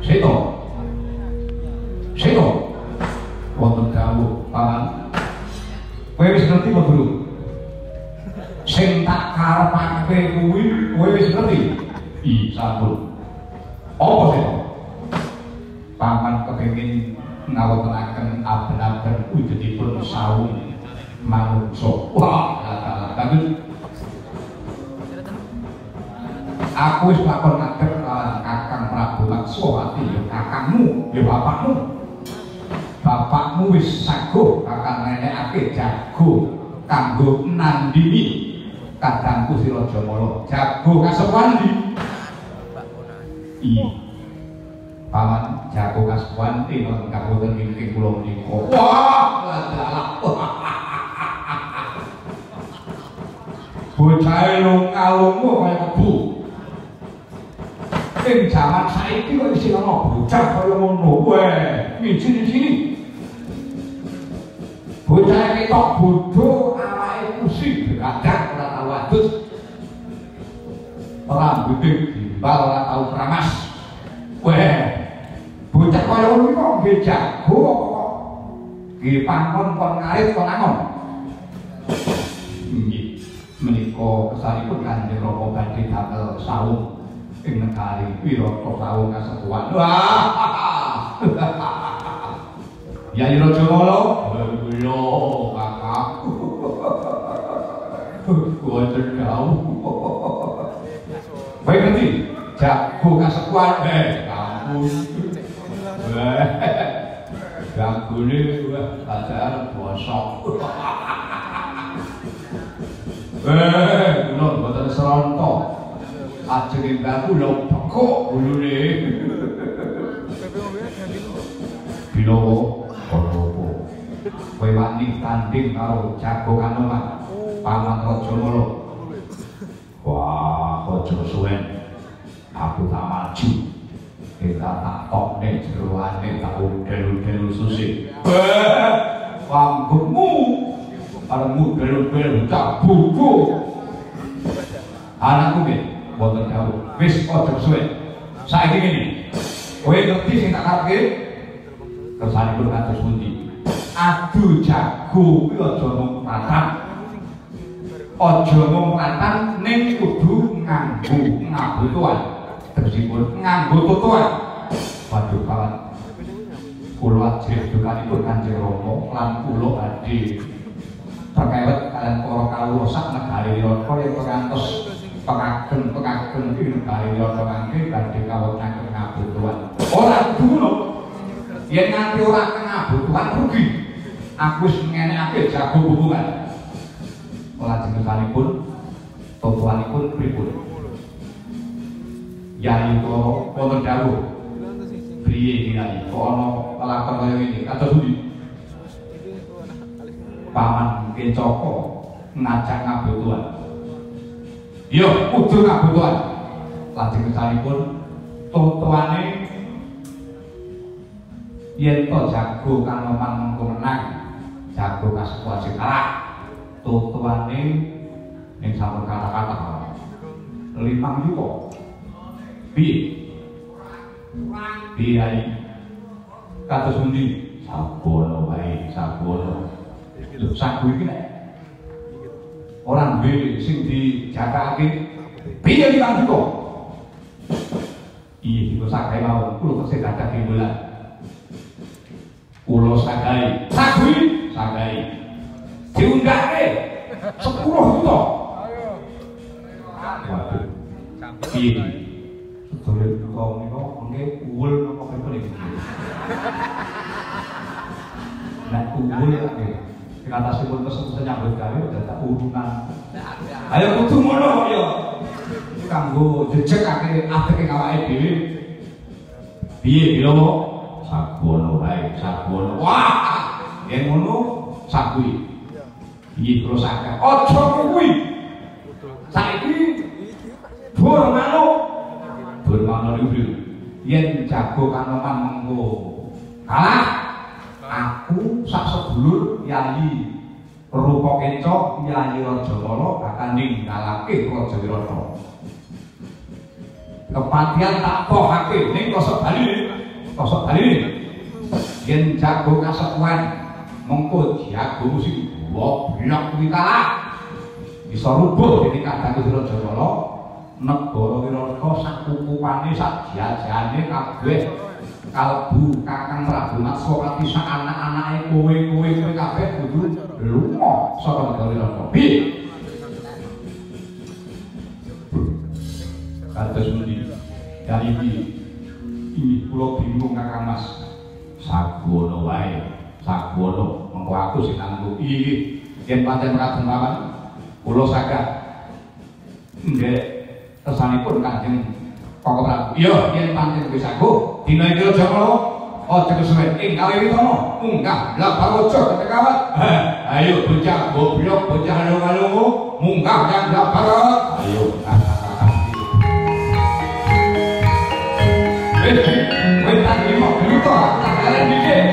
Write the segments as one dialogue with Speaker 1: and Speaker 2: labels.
Speaker 1: Seto. Seto. Wonten dawuh Paman. Kowe wis ngerti apa durung? Sing tak karepake kuwi kowe wis ngerti? Sampun. Apa sih? Paman kepengin ngawontenaken aben-aben wujudipun sawung manungsa. Wah, bagus. Aku wis lakon ngadeg Kakang Prabu Maksawati, ya kakangmu, ya bapakmu. Bapakmu wis saguh kakang nenekake jago kanggo nandingi kadangku si Raja Mala. Jago kasepuan ndi? Iya. Paman jago kasepuan iki wonten kabupaten iki kula menika. Wah, ladalah. Bocahe lunga-lunga kaya kebu. Ing jaman saiki kok isih ana bocah kaya ngono. Weh, ngiji-ngiji. Bocah ketok bodho, awake pusing, begadang ora tau adus. Rambute gimbal ora tau keramas. Weh, bocah kaya ngono kok nggih jago kok. Nggih pangkon kon ngarit kon angon. Nggih, menika kesanipun Kanjeng Rama badhe damel sawung ing negari Wirata sawung kasepuan. Wah. Yai Raja Mala, lho kakak. Wonten dawuh. Baik ngerti, jago kasepuan ampun. Jagone ajar bosok. Kula mboten seronto. Ajeng mbahku lho bekok gulune. Bilowo Konopo. Kowe wani tanding karo jago Kanoman Paman Raja Mala. Wah, aja suwen. Aku tak maju. Kita tak tokne jeroane tak udel-udel susih. Panggungmu aremu udel-udel tak buku. Anakku nggih mboten dawuh. Wis aja suwen. Saiki ngene. Kowe ngerti sing tak karepke? Kesanipun kados pundi? Adu jago kuwi aja mung matang. Aja mung matang ning kudu nganggo ngabutuhan. Tegesipun nganggo tutuhan. Waduh kawan. Kula ajeng dukanipun Kanjeng Rama lan kula badhe pekewet kaliyan para kawula sak negari Wirata yen ngantos pengagem-pengagem ing negari Wirata mangke badhe kawontenaken ngabutuhan. Ora kudu yen nganti ora ngabutuhan rugi. Aku wis ngenekake jago hubungan. Lajeng kesanipun tutuhanipun pripun? Yai kula wonten dawuh. Priye Yai? Kok ana kelakon kaya ngene? Kados pundi? Paman Kencaka ngajak ngabutuhan. Yo, kudu ngabutuhan. Lajeng kesanipun tutuhane yen to jago Kanoman mengko menang, jago kasepuan sing kalah. Tutuhane ning sampun kata-kata. 5 yuta. Piye? Piye kados pundi? Sabono wae, sabono. Lho sagu iki nek ora duwe sing dijakake. Piye 5 yuta? Iya, iku sagai mawon kula tesih dadak timbulan. Kula sagai, sagui, sagai. Diundake 10 juta. Waduh. Piye? Sedaya kok menika nggih uwul napa pripun iki? Nek uwul nggih. Ing atasipun pesen nyambut gawe dadak urunan. Ayo kudu ngono kok ya. Kanggo jejegake adeke awake dhewe. Piye Bilowo? Sagono wae, sagono. Wah, yen ngono sagui. Piye terus akeh. Aja kuwi. Saiki bur manuk. Bur manuk iki yen jago Kanoman mengko kalah. Aku sak sedulur Yai Rupa Kencok, Yai Raja Mala bakal ninggalake Raja Wirata. kepatian tak pohake ning kosok Bali yen jago kasepuan mengko jago sing blok kuwi kalah bisa rubuh dening kadang Wirajaya negara Wiraka sakukupane sak jajane kabeh kalbu Kakang Prabu Matswapati sak anak-anake kowe kabeh kudu lunga saka negara Wiraka. Piye? Kados pundi? Ya ini kula bingung Kakang Mas. Sagono wae. Sagono mengko aku sing nanggung iki yen pancen kadang mawon kula saged nggih kesanipun Kanjeng Kakang Prabu. Iya, yen pancen wis aku dina iki aja kala aja kesuwen ing Kaliwitono munggah Blabaroja ketekawat. Ayo bocah goblok bocah lunga-lunga munggah yang Blabaroja. Ayo. Wes tak limo dulu to, tak jalan dikit.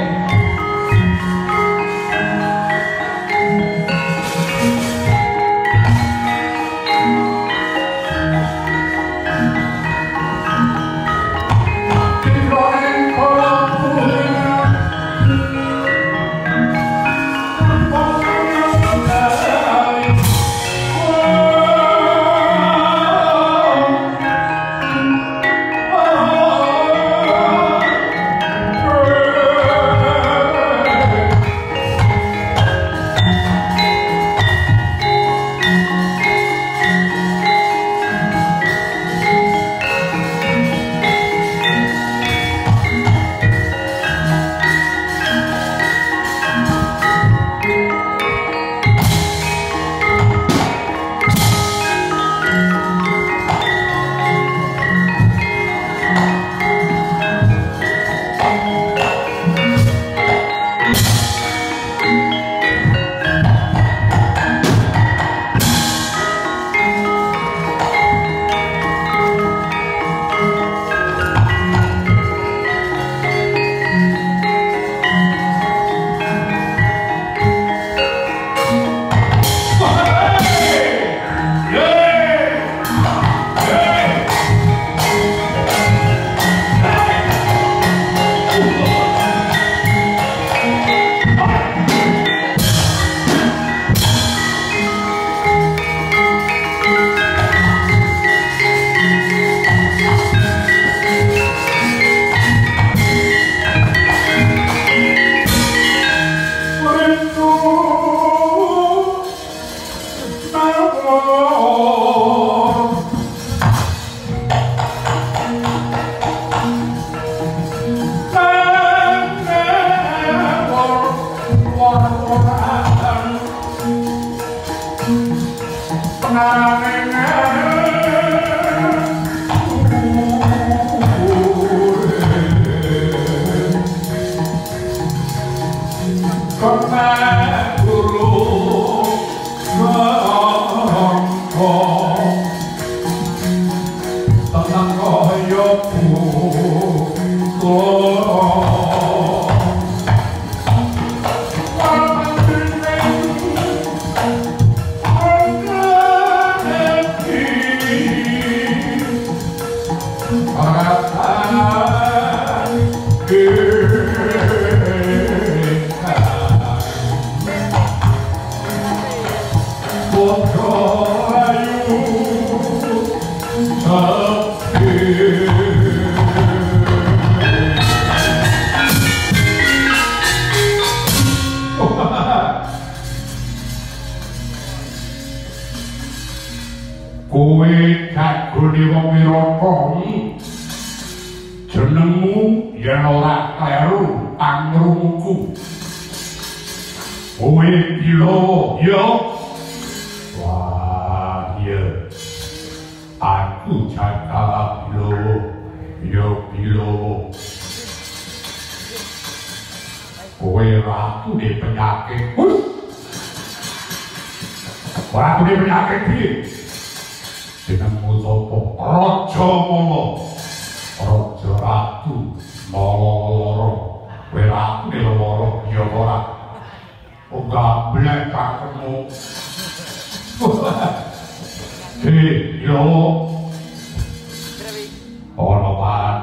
Speaker 1: ana pan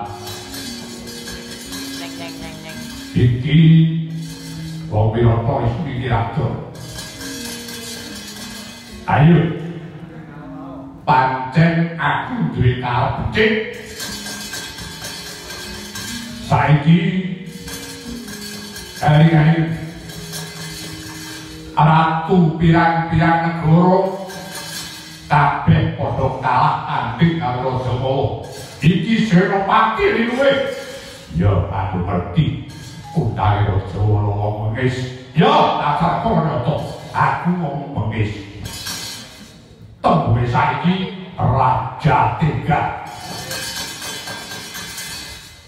Speaker 1: iki wong pirata wis mikir adoh ayo pancen aku duwe karep becik saiki kali-kali ratu pirang-pirang negara kabeh padha kalah tanding karo Jawa. Iki Senopati luwe. Ya aku ngerti. Utahe Jawa ngomong wis. Ya dasar kono to. Aku ngomong wis. Tembue saiki Raja Tega.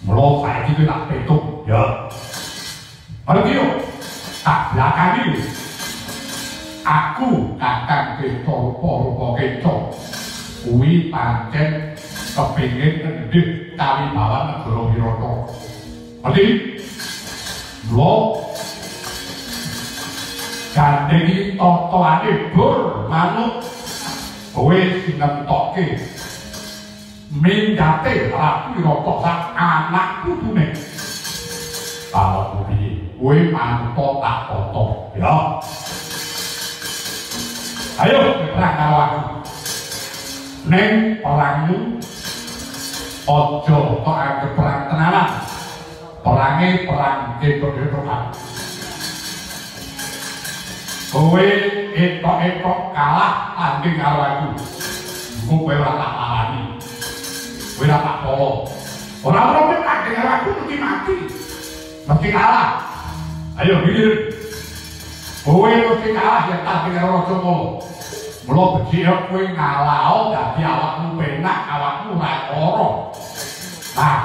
Speaker 1: Mula saiki ku tak petuk ya. Ngerti yo? Tak belakangi. Aku kakang Keto rupa-rupa Keto kuwi pancen kepingin ngendhik kawibawan negara Wirata. Ngerti? Lho gandeng iki totoane bur manuk kowe nemtokke minggate Ratu Wirata sak anak putune. Kalau kuwi kowe manut tak toto ya. Ayo perang karo aku. Neng perangmu ojo tok anggap perang tenanan. Perange perang ketok-ketokan. Kowe etok-etok kalah tanding karo aku. Kowe ora tak alani. Kowe ora tak polo. Ora tanding karo aku mesti mati. Mesti kalah. Ayo pikir. Kowe mesti kalah yen tanding karo Raja. Mula becik kowe ngalao dadi awakmu penak, awakmu ora lara. Nah,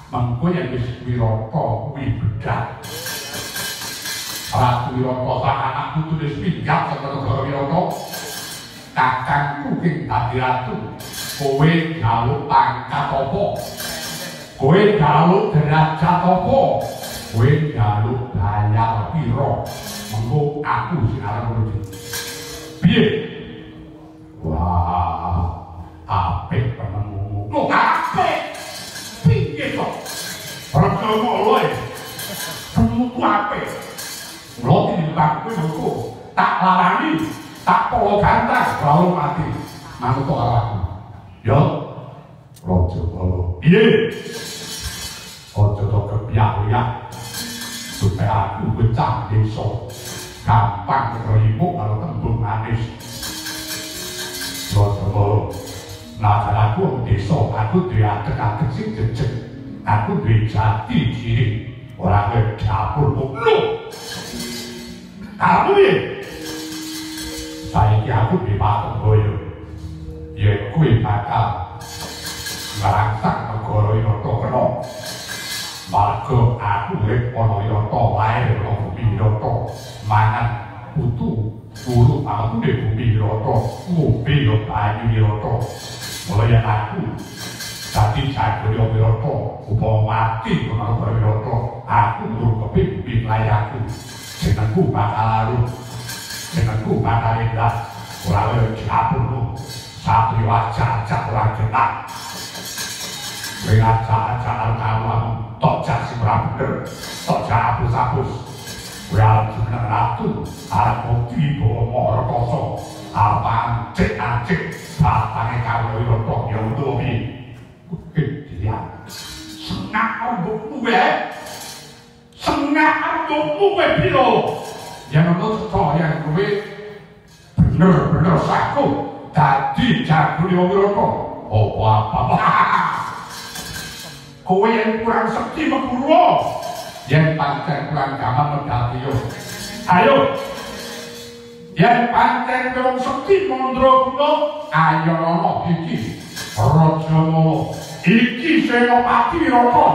Speaker 1: mengko yen wis Wirata kuwi bedak. Ratu Wirata sak anak putune pinggah saka negara Wirata. Kakangku ing dadi ratu. Kowe jaluk pangkat apa? Kowe jaluk derajat apa? Kowe jaluk bayar pira? Mengko aku sing arep nuju. Piye? Wah, apik penemu. Kok apik? Piye kok? Perkara loe. Penemu apik. Mula tinimbang kowe mengko tak larani, tak polo gantang lalu mati. Manut karo aku. Ya. Raja Bala. Piye? Aja to kepiyak-piyak. Supaya aku becah desa. Gampang terima karo tembung manis. Raja Bala, najan aku desa, aku duwe adeg-adeg sing jejeg. Aku duwe jati diri, ora kaya dapur mulu. Kamu piye? Saiki aku duwe patung boyo. Yen kowe bakal ngrangsang negara Wirata kena. Marga aku urip ana Wirata, lair ana bumi Wirata, mangan putu buruk aku di bumi Wirata, ngombe yo banyu Wirata. Mulai aku dadi jagone Wirata, upama mati ana Wirata, aku ngrukepi bumi layaku. Jenengku bakal larut, jenengku bakal indah. Ora kaya dapurmu, satriya jajak ora ketak. Kowe ajak-ajak kamu tok jak sing ora bener, tok jak hapus-hapus. Kowe arep jeneng ratu, arep mati bawa Maharekasa, arep ancik-ancik batange karo Wirata ya utawa dia. Sengak ombokmu wae. Sengak ombokmu wae piro? Yen ono cahya kowe bener-bener saku dadi jagone Wirata. Apa-apa. Kowe yang kurang sekti meguru, yang pancen kurang gaman medati yo. Ayo, yang pancen kurang sekti mondro kuno, ayo nono iki Raja Mala, iki Senopati Wirata.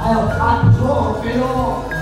Speaker 2: Ayo, maju, belok.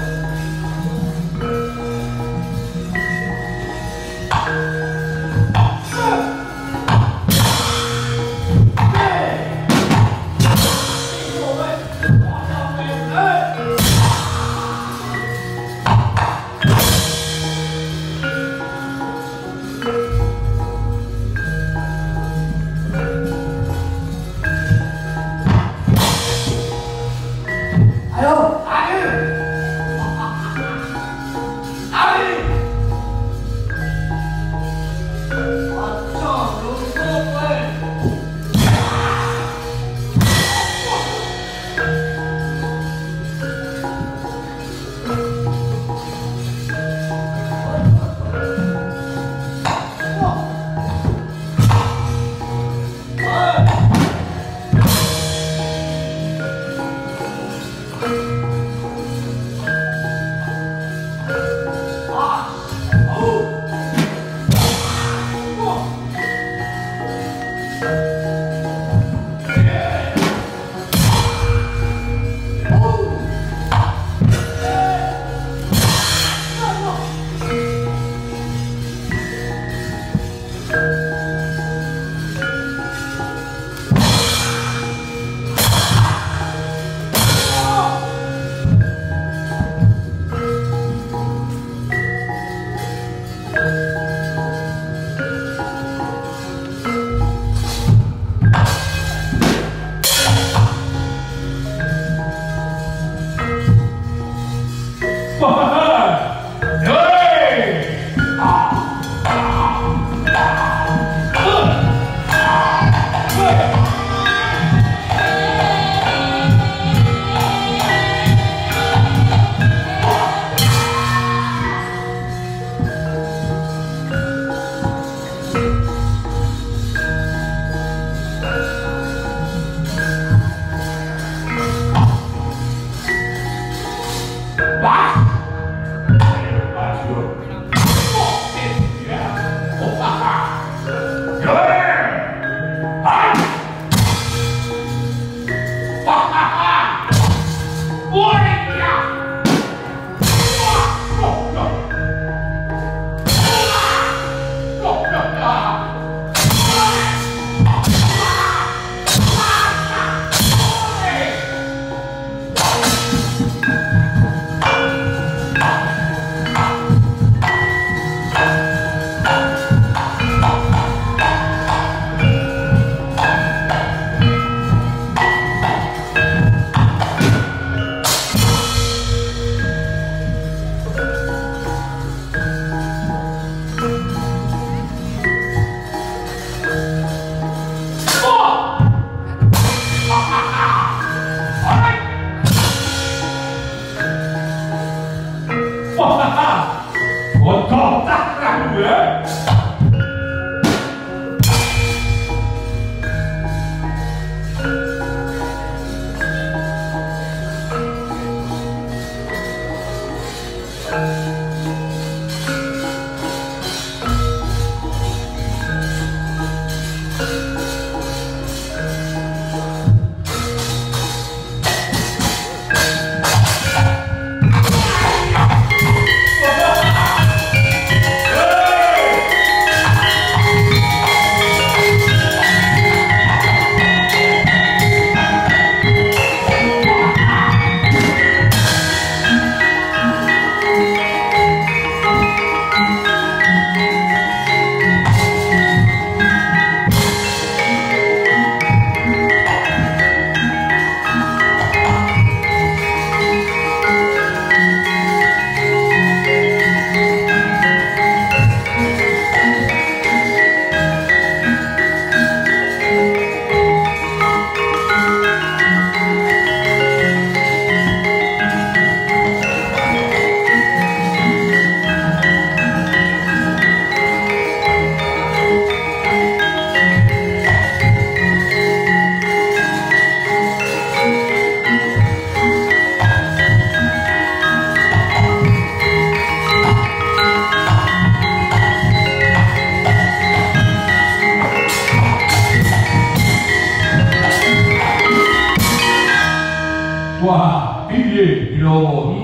Speaker 1: Wah, piye Bilawa?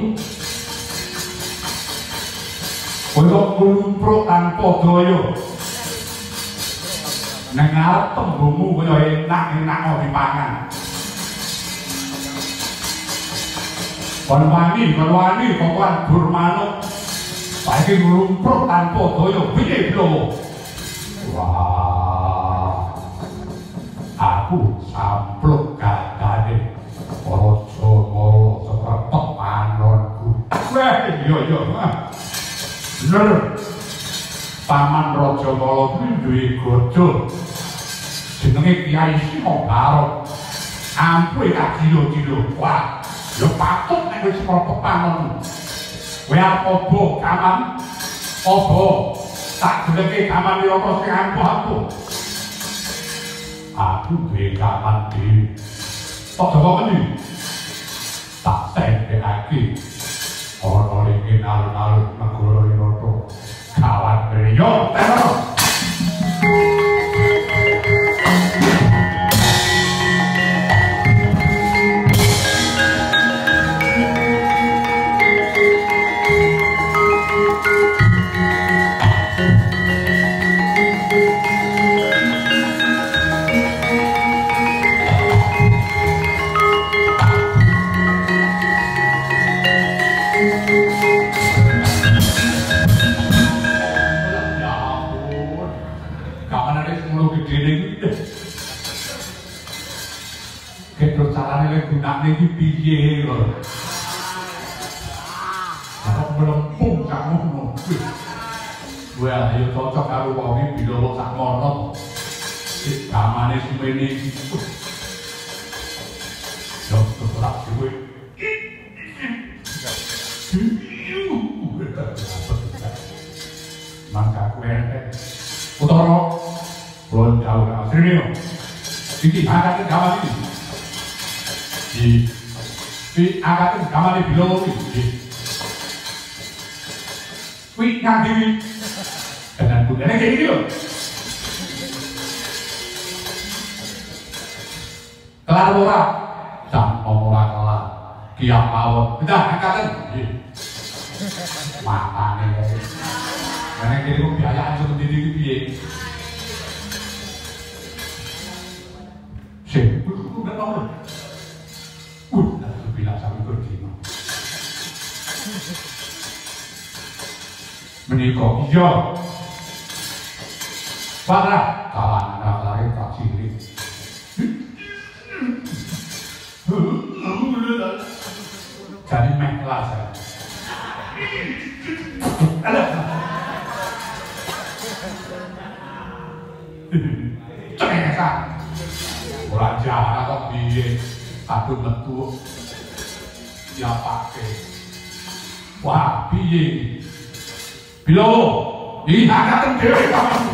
Speaker 1: Kowe nglumpruk tanpa daya. Nang arep tembungmu kaya enak-enak kok dipangan. Kon wani pokokan dur manuk. Saiki nglumpruk tanpa daya piye Bilawa? Wah. Aku sampluk gadane. Raja Mala seketek manonku. Wah, iya. Bener. Paman Raja Mala kuwi duwe gada. Jenenge Kyai Sinobaro. Ampun kadilo-dilo. Wah, ya patut nek wis pepanon. Kowe apa kaman? Apa tak jeleke kaman Wirata sing ampuh. Aku duwe kaman dhewe. Tak jawabane. Tak sendekake. Ana ing alun-alun negara Wirata. Kawan beliau terus. Gunane iki piye lho. Kok melempung sak ngono. Wah, ayo cocok karo wong iki Bilawa sak mono. Iki gamane semene iki. Yo tetep kowe. Mangka kowe utara lon jauh asline. Iki angkat gawan iki. Di angkatan kamane Bilawa iki. Kuwi ngandi dengan budaya kayak gitu. Kelar ora? Jam ora kelar. Kiam mawon. Udah angkatan. Matane. Karena kene kok biayaan seperti iki piye? Sing udah nomor. Bilang sampai berdima menikah iya parah kalangan anak-anak tak cilik jadi meklah saya cengesan orang jahat kok biye aduh metu ya pakai. Wah, piye? Bilawa, iki angkatan dhewe kamu.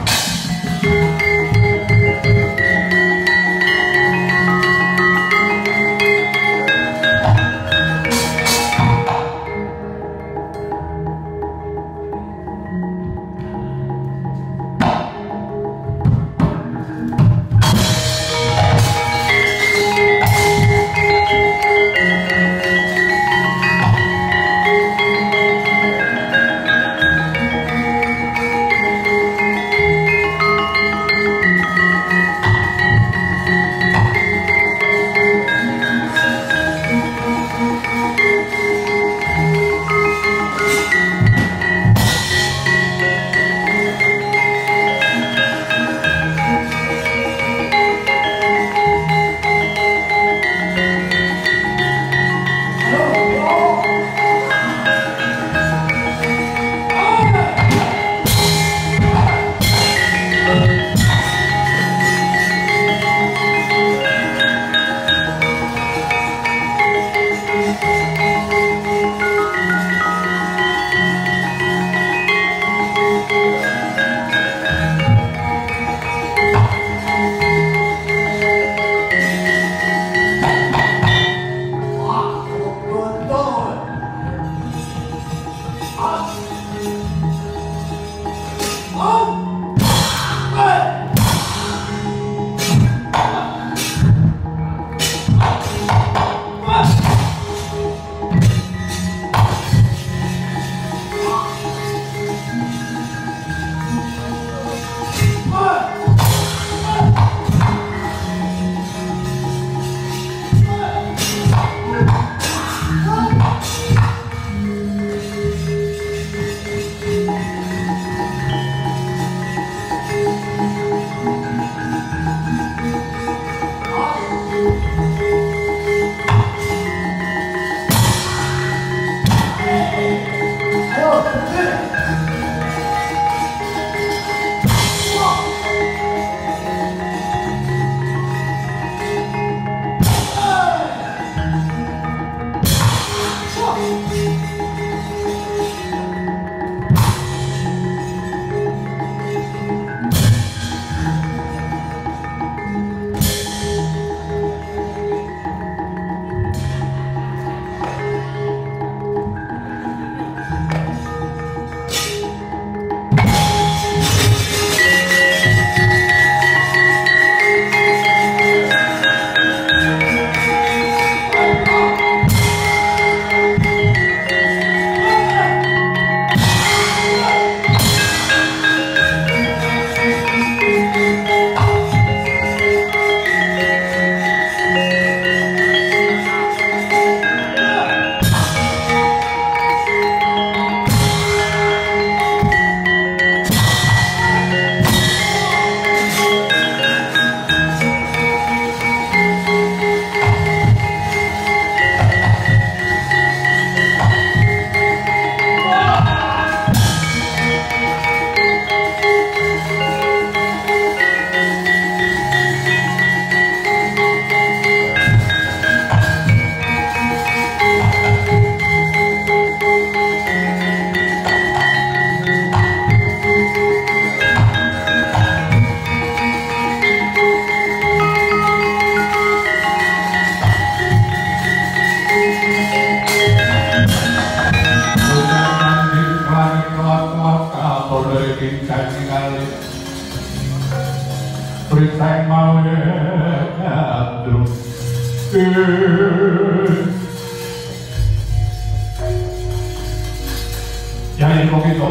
Speaker 1: Yang kok itu,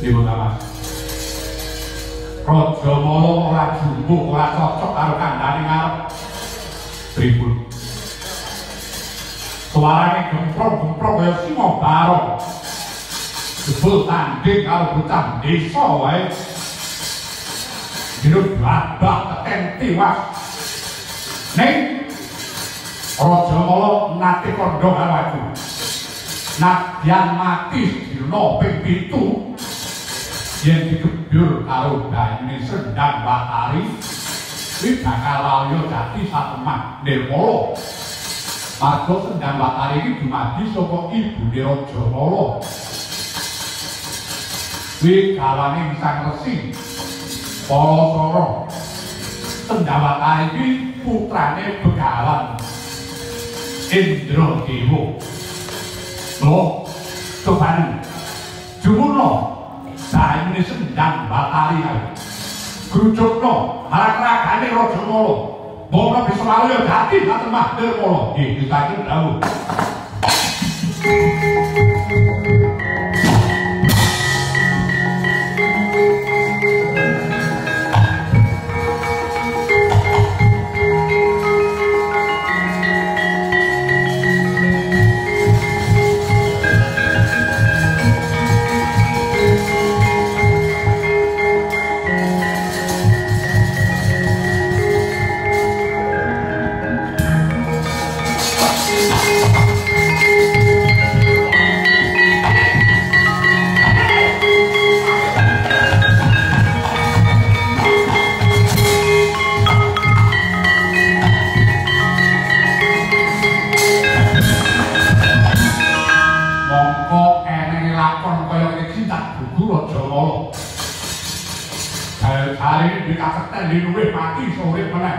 Speaker 1: Ibu Tamas. Raja Mala ora jumbuk ora cocok karo kandhane ngarep. Pripun? Suarane gemprong-gemprong kaya singa barong. Jebul tanding karo bocah desa wae. Dirut babak teken tiwas. Ning Raja Mala nate kandha karo aku. Nadyan mati dina ping 7 yen digebyur karo banyune Sendang Batari kuwi bakal laya dadi satemah Nirmala. Marga Sendang Batari iki dumadi saka ibune Raja Mala. Kuwi gawane Sang Resi Palasara. Sendang Batari iki putrane Begawan Indradewa. Loh, cobanen jumuno saene Sendang Batari ae. Grucukno harag-ragane Raja Mala. Monggo bisa laya dadi satemah Nirmala. Nggih, ditaken dawuh. Luwih mati sore meneh.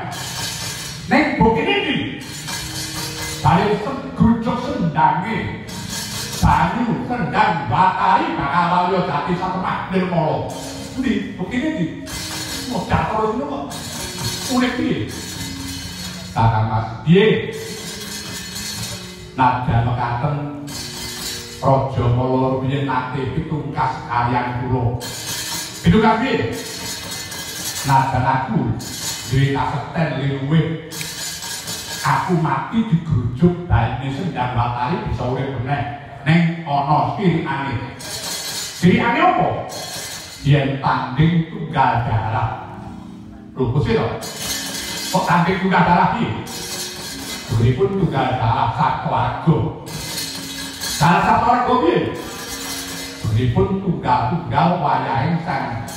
Speaker 1: Ning bukine iki. Bali grujuk sendange. Banyu Sendang Batari bakal laya dadi satemah Nirmala. Endi bukine iki? Modal terus ngono kok. Urip piye? Kakang Mas, piye? Nadyan mekaten Raja Mala rumiyin nate pitungkas kaliyan kula. Pitungkas piye? Nadyan aku duwe kaseten luwih aku mati digerujuk dan ini sendang batari bisa urip meneh neng ana sirikane. Sirikane apa? Yen tanding tunggal darah. Lho kose to? Kok tanding tunggal darah piye? Duripun tunggal darah Satwarga. Darah Satwarga piye? Duripun tunggal-tunggal wayahing sang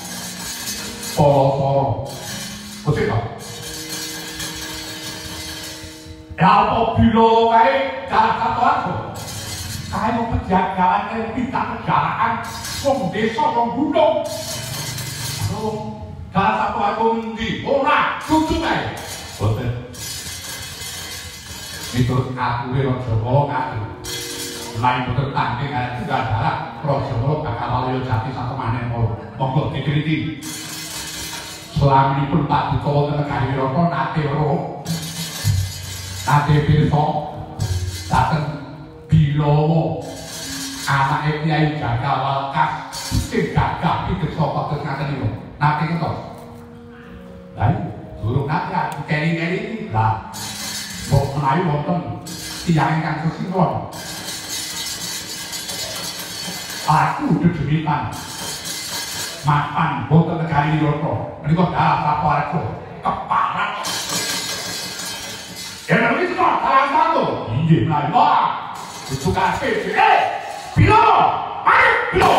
Speaker 1: Para-para. Kose to? Ya apa bila kae darah Satwarga? Kae mau penjagalan yang tidak negaraan wong desa wong gunung. Darah Satwarga ngendi? Ora, cucu kae. Boten. Miturut ature Raja Mala ngati. Lain boten tanding kaya tunggal darah Raja Mala bakal walaya jati satemane mala. Monggo dikriti. Selaminipun Pak Duka wonten negari Wirata nate weruh. Nate pirsa dhateng Bilawa. Anake Kyai Jagawalkas sing gagah iki saka terus ngaten niku. Nate ngetos. Lah durung nate keri-keri iki. Lah kok menawi wonten tiyang ingkang sesiron. Aku dedemitan mapan wonten negari Wirata. Menika darah Satwarga keparat. Ya iki kok salah satu. Inggih menawi. Wah, itu kabeh. Pilo! Ayo, pilo!